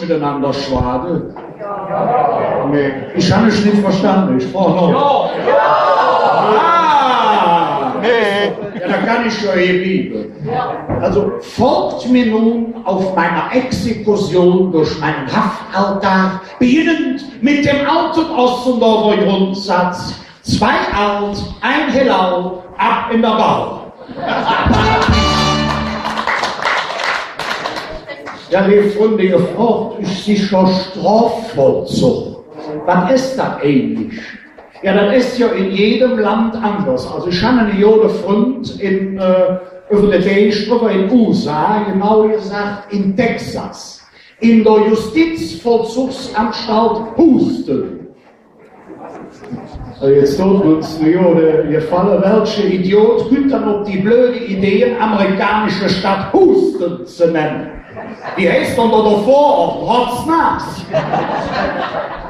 Miteinander schwaden. Nee, ich habe es nicht verstanden. Ich brauche noch. Nee. Ja, da kann ich ja hier bleiben. Also folgt mir nun auf meiner Exekution durch meinen Haftaltar, beginnend mit dem alten Ossendorfer Grundsatz: 2 alt, 1 Hellau, ab in der Bau. Ja, die Freunde, ihr fragt, ist sicher Strafvollzug. Was ist das eigentlich? Ja, das ist ja in jedem Land anders. Also ich habe einen jungen Freund über den Teich drüber in USA, genau gesagt in Texas, in der Justizvollzugsanstalt Houston. Also jetzt tut uns ihr Falle, welche Idiot könnte dann noch die blöde Idee, amerikanische Stadt Houston zu nennen? Die heißt unter der Vorort Rotznass.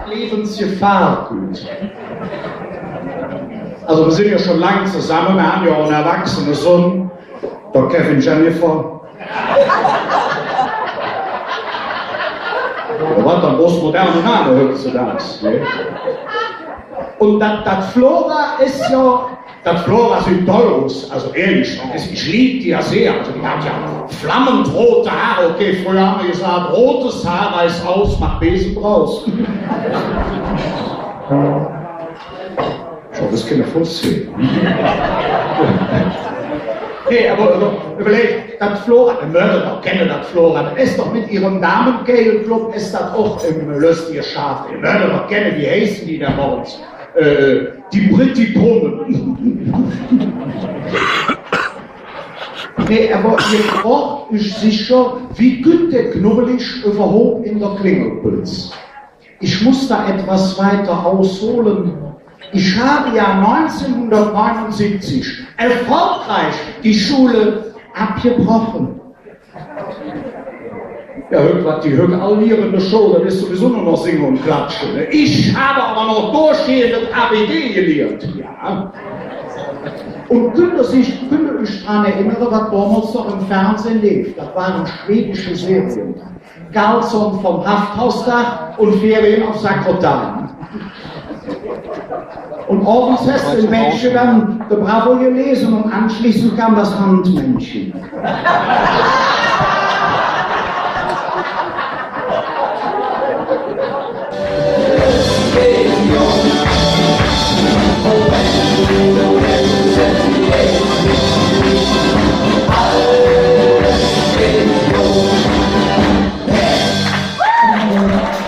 Lebensgefahr, gut. Also wir sind ja schon lange zusammen, wir haben ja auch einen erwachsenen Sohn, der Kevin Jennifer. Oder was, dann bloß moderne Name, hörst du das? Ne? Und das Flora ist ja, das Flora sieht toll aus, also ehrlich, ich liebe die ja sehr, also die hat ja flammend rote Haare, okay, früher haben wir gesagt, rotes Haar reißt aus, macht Besen draus. Schon, das kann ich vorstellen. Nee, aber überlegt, das Flora, die Mörder kennen das Flora, das ist doch mit ihrem Damenkehlclub, ist das auch im Löstier Schaf. Die Mörder kennen, wie heißen die da morgens? Die Brittipone. Nee, aber ihr fragt euch sicher, wie gut der Knubbelig überhaupt in der Klingelpilz? Ich muss da etwas weiter ausholen. Ich habe ja 1979 erfolgreich die Schule abgebrochen. Ja, die Jöck allierende Show, das ist sowieso nur noch Singen und Klatschen. Ne? Ich habe aber noch durchgehendes ABG gelernt. Ja. Und könnt ihr euch daran erinnern, was damals noch im Fernsehen lief? Das waren schwedische Serien. Karlsson vom Hafthausdach und Ferien auf Sakrotan. Und abends hast du im Männchen dann der Bravo gelesen und anschließend kam das Handmännchen.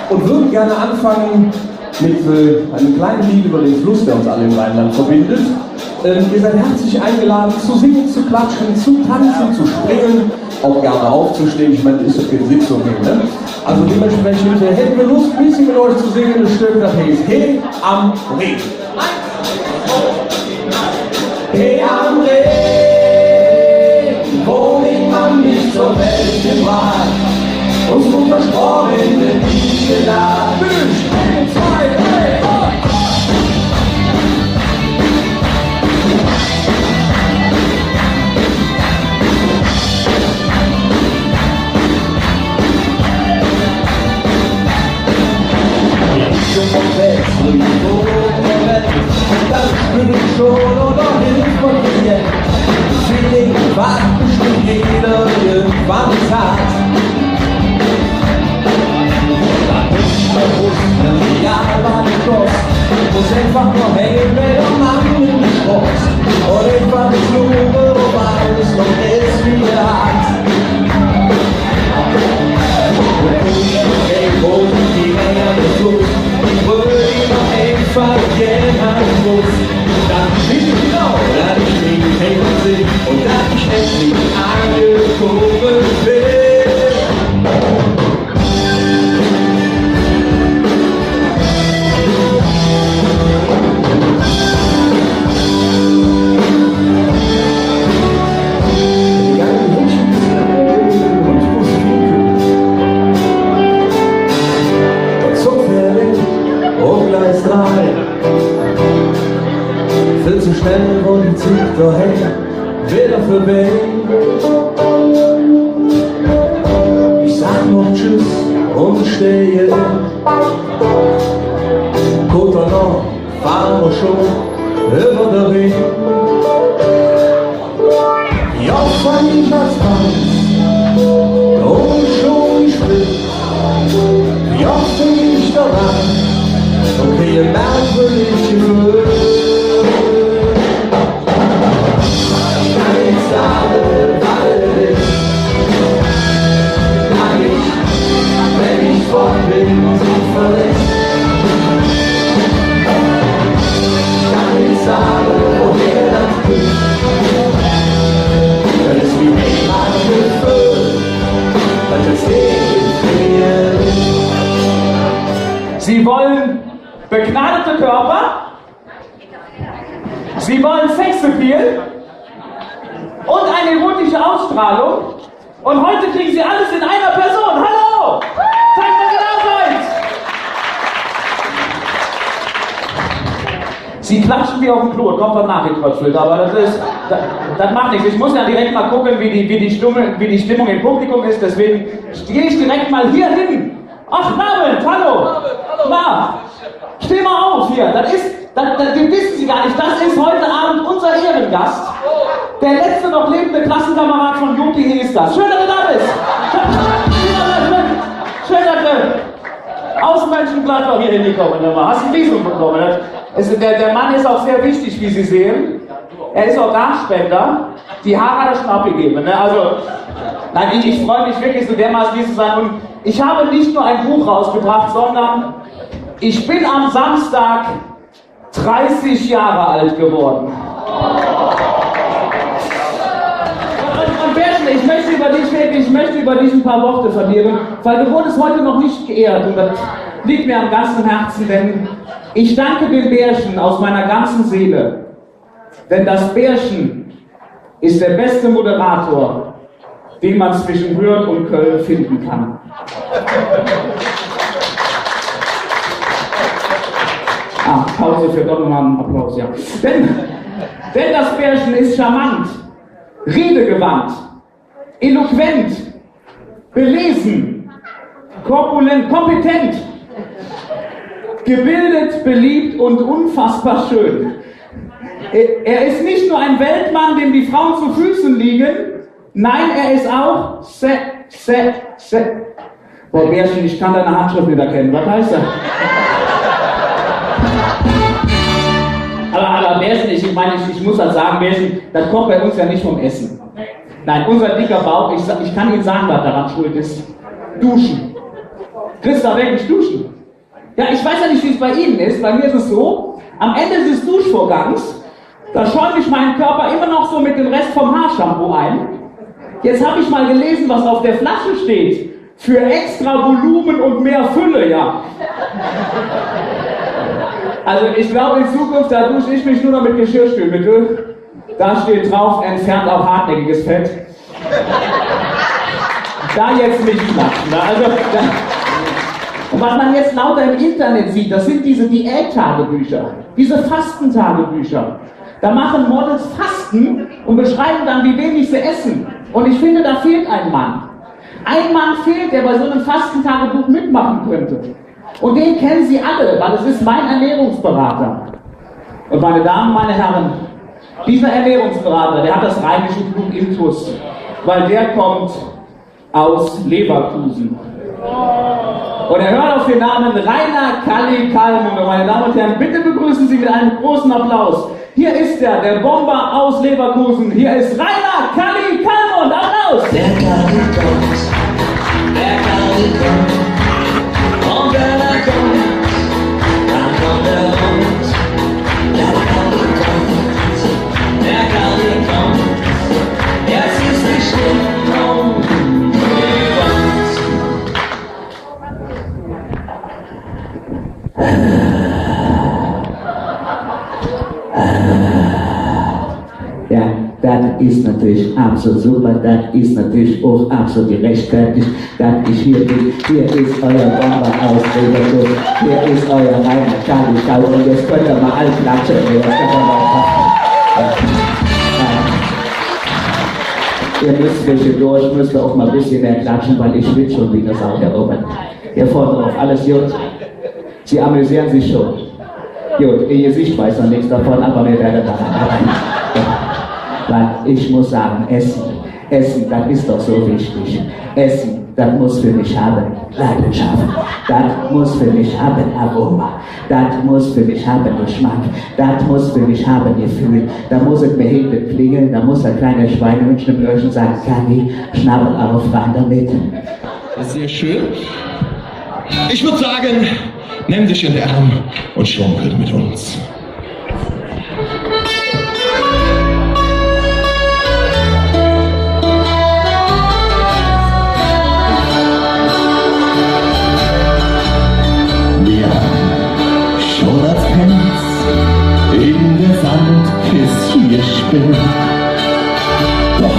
Und würde gerne anfangen mit einem kleinen Lied über den Fluss, der uns alle im Rheinland verbindet. Ihr seid herzlich eingeladen, zu singen, zu klatschen, zu tanzen, zu springen, auch gerne aufzustehen. Ich meine, ist ja keine Sitzung hier, ne? Also dementsprechend hätten wir Lust, ein bisschen mit euch zu singen, ein Stück, das heißt Hey am Reh. Hey am Reh, wo niemand mich zur Welt gebracht, uns gut versprochen in den Wiese lag. 1, 2, 3, das bin ich schon oder hilft von dir. Feeling war bestimmt jeder irgendwann sagt. Das ist bewusst, ein Real war die Kost. Muss einfach nur hängen, wenn der Mann in die Sport. Und ich war die Blume, wobei es noch ist wie der Arzt. Wo sind die Männer des Fluss? Ich würde immer einfach gerne muss. Dann bin ich genau, dass ich nicht hängen bin und dass ich endlich angekommen bin. vorbei. Ich sag nur Tschüss und stehe. Guter noch, fahren wir schon über der Weg. Ja, fand ich das Tanz und schon gespielt. Ja, find ich daran, okay, ihr merkwürdig Gefühl. Ich kann nicht sagen, weil ich, wenn ich fort bin, sie verlässt. Ich kann nicht sagen, woher das ist. Das ist wie mich mein Gefühl, weil das Leben friert. Sie wollen begnadete Körper, Sie wollen Sexappeal und eine erotische Ausstrahlung und heute kriegen Sie alles in einer Person. Hallo! Zeigt, dass ihr da seid! Sie klatschen wie auf dem Klo, kommt danach getröpfelt, aber das macht nichts. Ich muss ja direkt mal gucken, wie die Stimmung im Publikum ist, deswegen gehe ich direkt mal hier hin. Ach, Abend, hallo! Na, steh mal auf hier, das wissen Sie gar nicht, das ist heute Abend unser Ehrengast. Der letzte noch lebende Klassenkamerad von Jöck ist das. Schön, dass du da bist! Schön, dass du aus Mönchengladbach hier hingekommen bist. Hast du ein Visum bekommen? Der Mann ist auch sehr wichtig, wie Sie sehen. Er ist Organspender. Die Haare hat er schon abgegeben. Ne? Also, nein, ich freue mich wirklich so dermaßen, wie Sie sagen. Und ich habe nicht nur ein Buch rausgebracht, sondern ich bin am Samstag 30 Jahre alt geworden. Und Bernd, ich möchte über dich ein paar Worte verlieren, weil du wurdest heute noch nicht geehrt und das liegt mir am ganzen Herzen, denn ich danke dem Bärchen aus meiner ganzen Seele, denn das Bärchen ist der beste Moderator, den man zwischen Hürth und Köln finden kann. Pause für doch nochmal einen Applaus, ja. Denn das Bärchen ist charmant, redegewandt, eloquent, belesen, korpulent, kompetent, gebildet, beliebt und unfassbar schön. Er ist nicht nur ein Weltmann, dem die Frauen zu Füßen liegen, nein, er ist auch Boah, Bärchen, ich kann deine Handschrift nicht erkennen. Was heißt das? Aber Bärchen, ich muss halt sagen, Bärchen, das kommt bei uns ja nicht vom Essen. Nein, unser dicker Bauch, ich kann Ihnen sagen, was daran schuld ist. Duschen. Christa, wirklich duschen. Ja, ich weiß ja nicht, wie es bei Ihnen ist. Bei mir ist es so, am Ende des Duschvorgangs, da schäume ich meinen Körper immer noch so mit dem Rest vom Haarshampoo ein. Jetzt habe ich mal gelesen, was auf der Flasche steht. Für extra Volumen und mehr Fülle, ja. Also ich glaube in Zukunft, da dusche ich mich nur noch mit Geschirrspülmittel. Da steht drauf, entfernt auch hartnäckiges Fett. Da jetzt nicht klatschen. Und was man jetzt lauter im Internet sieht, das sind diese Diät-Tagebücher, diese Fastentagebücher. Da machen Models Fasten und beschreiben dann, wie wenig sie essen. Und ich finde, da fehlt ein Mann. Ein Mann fehlt, der bei so einem Fastentagebuch mitmachen könnte. Und den kennen Sie alle, weil es ist mein Ernährungsberater. Und meine Damen, meine Herren, dieser Ernährungsberater, der hat das rheinische Blut intus, weil der kommt aus Leverkusen. Und er hört auf den Namen Rainer Kalli Kalmund. Und meine Damen und Herren, bitte begrüßen Sie mit einem großen Applaus. Hier ist er, der Bomber aus Leverkusen. Hier ist Rainer Kalli Kalmund. Applaus! Der Kalli kommt, der Kalli kommt. Und wenn er kommt, dann kommt er rund. Der Kalli kommt, der Kalli kommt. Jetzt ist die Stimmung über uns. Ja, das ist natürlich absolut super, das ist natürlich auch absolut gerechtfertigt, dass ich hier bin. Hier ist euer Bomber aus Leverkusen, hier ist euer Rainer Kalli Kalmund und jetzt könnt ihr mal alle klatschen. Ihr müsst zwischendurch, müsst ihr auch mal ein bisschen mehr klatschen, weil ich schwitze schon wie eine Sau hier oben. Hier vorne drauf, alles gut. Sie amüsieren sich schon. Gut, ihr Gesicht weiß noch nichts davon, aber wir werden daran arbeiten. Weil ich muss sagen, Essen, das ist doch so wichtig. Essen, das muss für mich haben Leidenschaft. Das muss für mich haben Aroma. Das muss für mich haben Geschmack. Das muss für mich haben Gefühl. Da muss es mir hinten klingeln, da muss ein kleiner Schweinehündchen im Öhrchen sagen, Kani, Schnabel auf, rein damit. Sehr schön. Ich würde sagen, nimm dich in den Arm und schwumpel mit uns. Schon als Prinz in der Sandkiste gespielt. Doch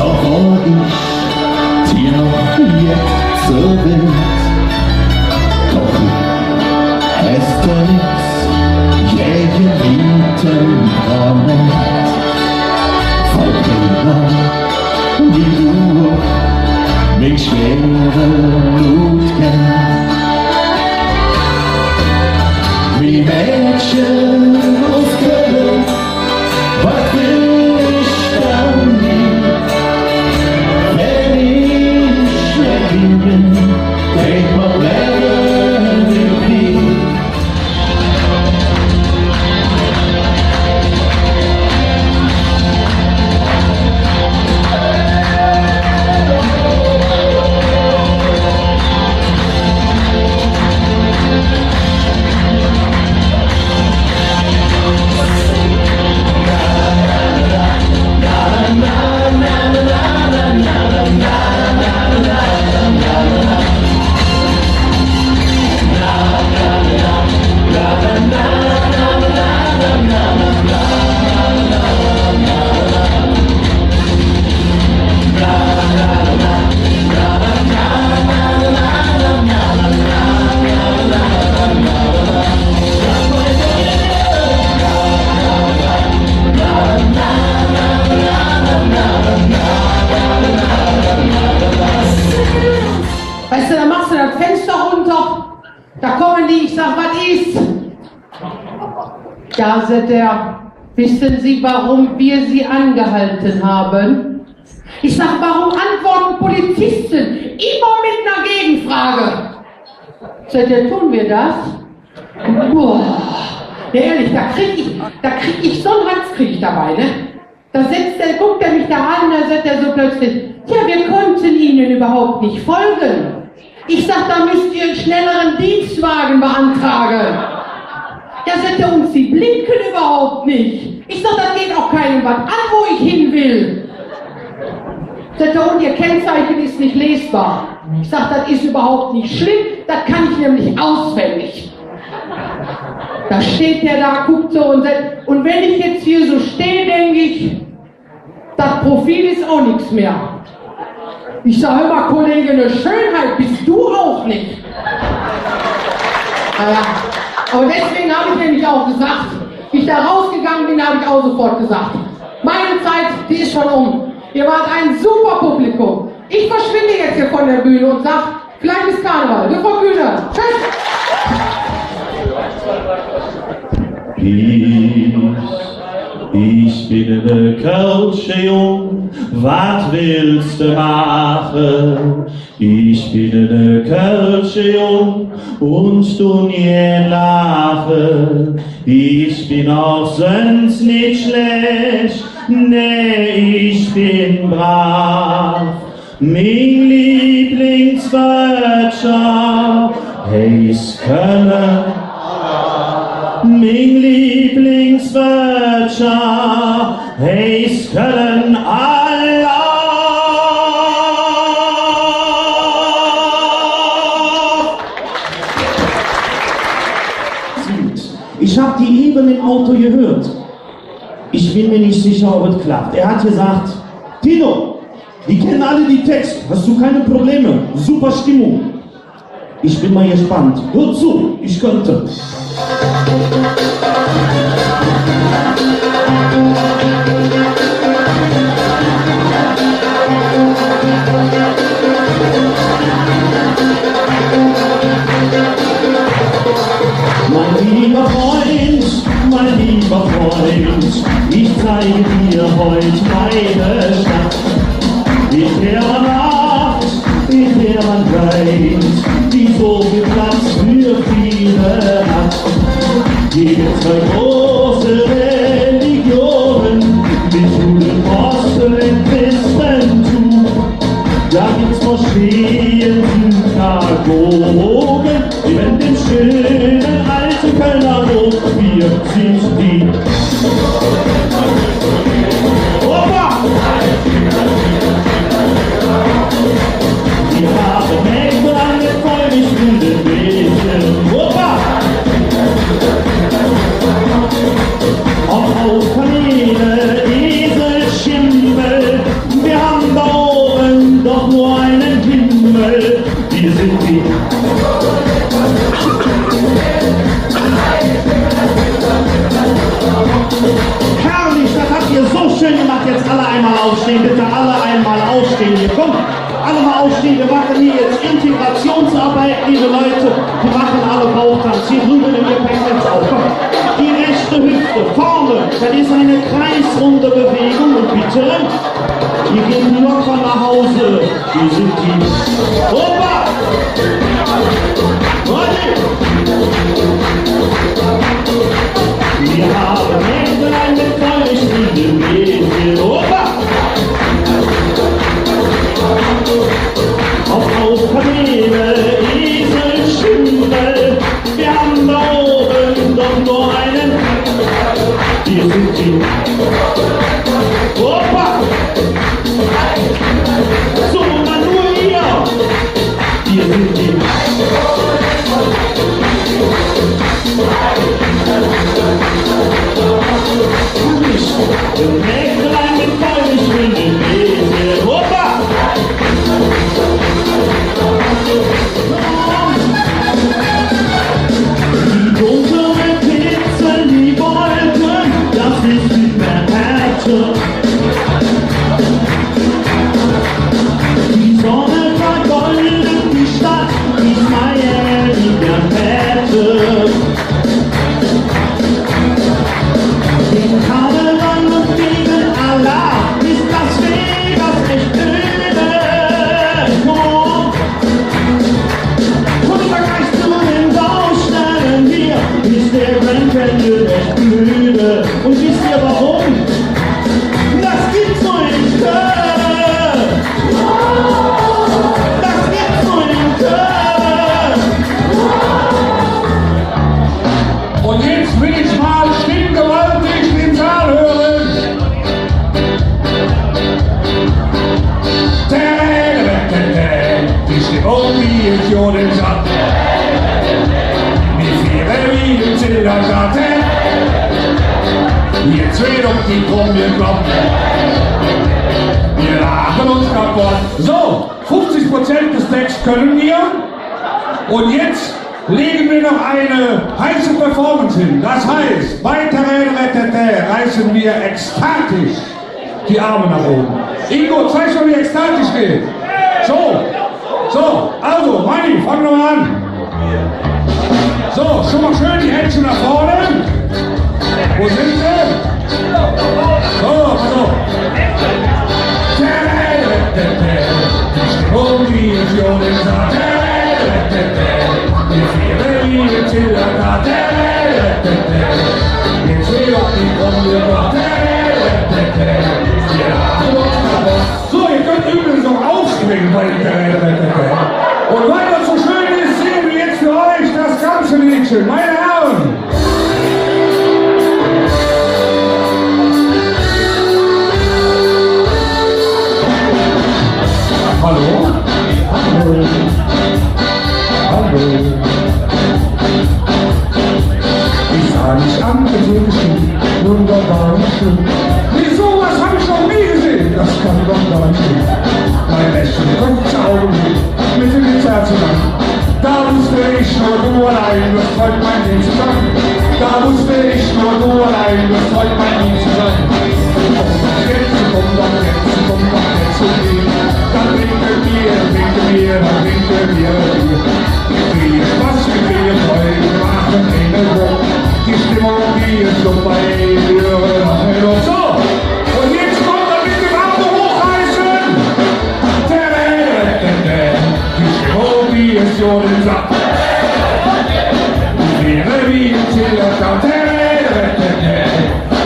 war ich dir noch jetzt so wild. Doch hast du nix, je geliebten Moment. Von Kindern, wie du mich schwere Blut kennst. Wie Mädchen aus Köln, was will ich dann nie? Wenn ich weg bin, denk mal bleiben wir nie. Weißt du, da machst du das Fenster runter, da kommen die, ich sag, was ist? Da sagt er, wissen Sie, warum wir Sie angehalten haben? Ich sag, warum antworten Polizisten immer mit einer Gegenfrage? Sagt er, tun wir das? Boah, ja, ehrlich, da krieg ich so einen Hals krieg ich dabei, ne? Da guckt er mich da an, da sagt er so plötzlich, ja, wir konnten Ihnen überhaupt nicht folgen. Ich sag, da müsst ihr einen schnelleren Dienstwagen beantragen. Ja, sagt er, und Sie blinken überhaupt nicht. Ich sag, das geht auch keinem was an, wo ich hin will. Sagt er, und Ihr Kennzeichen ist nicht lesbar. Ich sag, das ist überhaupt nicht schlimm, das kann ich nämlich auswendig. Da steht der da, guckt so und sagt, und wenn ich jetzt hier so stehe, denke ich, das Profil ist auch nichts mehr. Ich sag, hör mal, Kollege, eine Schönheit bist du auch nicht. Naja, aber deswegen habe ich nämlich auch gesagt, wie ich da rausgegangen bin, habe ich auch sofort gesagt, meine Zeit, die ist schon um. Ihr wart ein super Publikum. Ich verschwinde jetzt hier von der Bühne und sag, vielleicht ist Karneval. Wir von Bühne. Tschüss. Ich bin ne Kölsche Jung, was willst du machen? Ich bin ne Kölsche Jung und du nie lachen. Ich bin auch sonst nicht schlecht, nee, ich bin brav. Mein Lieblingswörter heißt Köln. Mein Lieblingswörter heißt Köln Allah. Ich habe die eben im Auto gehört. Ich bin mir nicht sicher, ob es klappt. Er hat gesagt, Tino, die kennen alle die Texte, hast du keine Probleme, super Stimmung. Ich bin mal gespannt. Hör zu, ich könnte. meine Stadt. Ich wäre Nacht, ich wäre Geist, die so viel Platz für viele hat. Hier zwei große Religionen, mit Juden, Moslem, Christentum. Da gibt's Moscheen, Synagogen, neben dem schönen alten Kölner Hof. Wir sind die Opa! Wir haben Mägde angefeuert, ich will den Mädchen. Opa! Auf Kanäle, Esel, Schimmel, wir haben da oben doch nur einen Himmel. Wir sind die herrlich, das habt ihr so schön gemacht. Jetzt alle einmal aufstehen, bitte alle einmal aufstehen. Hier kommt, alle mal aufstehen. Wir machen hier jetzt Integrationsarbeit, liebe Leute. Wir machen alle Bauchtanz. Hier drüben im Gepäck jetzt auch. Komm. Die rechte Hüfte vorne, das ist eine kreisrunde Bewegung und bitte, wir gehen locker nach Hause. Wir sind die Opa! Wir haben Mägdlein mit Feuerspielen, wir Opa! Auf Kamele, Esel, Schimmel, wir haben da oben doch nur einen. Wir sind die Opa! So, man nur hier! Wir sind die Mägdlein mit Feuerspielen, wir Opa! Die dunklen Pixel, die Wolken, das ist nicht mehr Härte. Die Sonne vergoldet die Stadt, die Miami der Fette. Gegen Karneval und gegen Allah ist Las Vegas echt öde. Und im Vergleich zu den Baustellen hier ist der Grand Canyon echt blöde. Und wisst ihr warum? Das gibt's nur in Köln. Das gibt's nur in Köln. Und jetzt will ich mal stimmgewaltig den Saal hören. Die Stimmung wie in Jodenstadt. Die Viere wie im Zillergarten. Jetzt wird um die Trommel klopfen. Wir lachen uns kaputt. So, 50% des Texts können wir. Und jetzt legen wir noch eine heiße Performance hin. Das heißt, bei Terrain reißen wir ekstatisch die Arme nach oben. Ingo, zeig schon, wie ekstatisch geht. So, also, Manni, fang noch mal an. So, schon mal schön die Hände nach vorne. Wo sind sie? So. Die Stimmung, die ich schon im die Viere, die im Zillergarten. Jetzt will auch die Trommel so, ihr könnt übrigens noch aufspringen bei den Terrain. Und weil das so schön ist, singen wir jetzt für euch das ganze Liedchen. Meine Herren! Hallo? Ich sah mich an, gesehen, wunderbar. den Sack. Wäre wie ein Telekantel,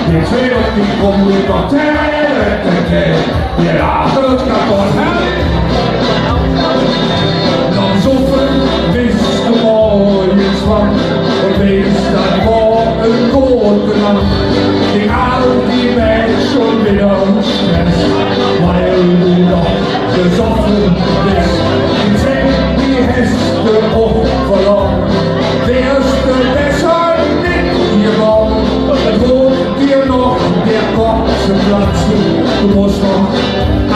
die zwei und die Kommunikation, die Lache kaputt hält. Noch so viel bist du morgen zwang und bist dann morgen gut genannt. Egal die Welt schon wieder Stress, weil du noch gesoffen bist. Die Zähne, die Heste auch verloren. Wärst du besser nicht geworden, dann droht dir noch der Kopf zu platzen. Du musst noch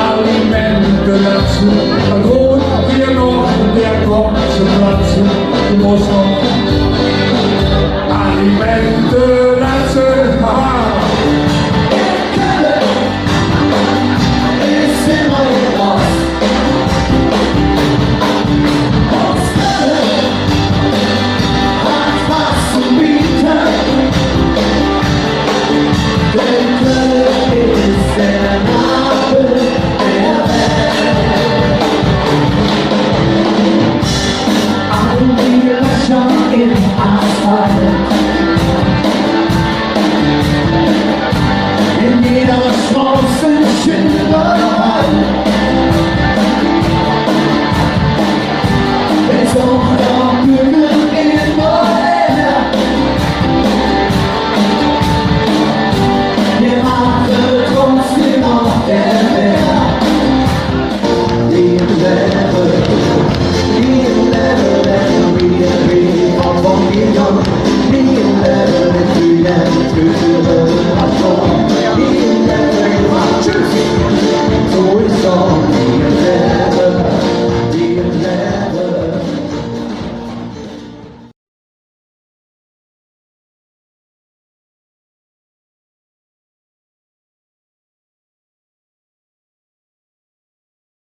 Alimente lassen, dann droht dir noch der Kopf zu platzen. Du musst noch Alimente lassen. Haha. In jeder Chance Schilderei ist auch noch genug immer her. Wir machen trotzdem auf der Welt. Die Welt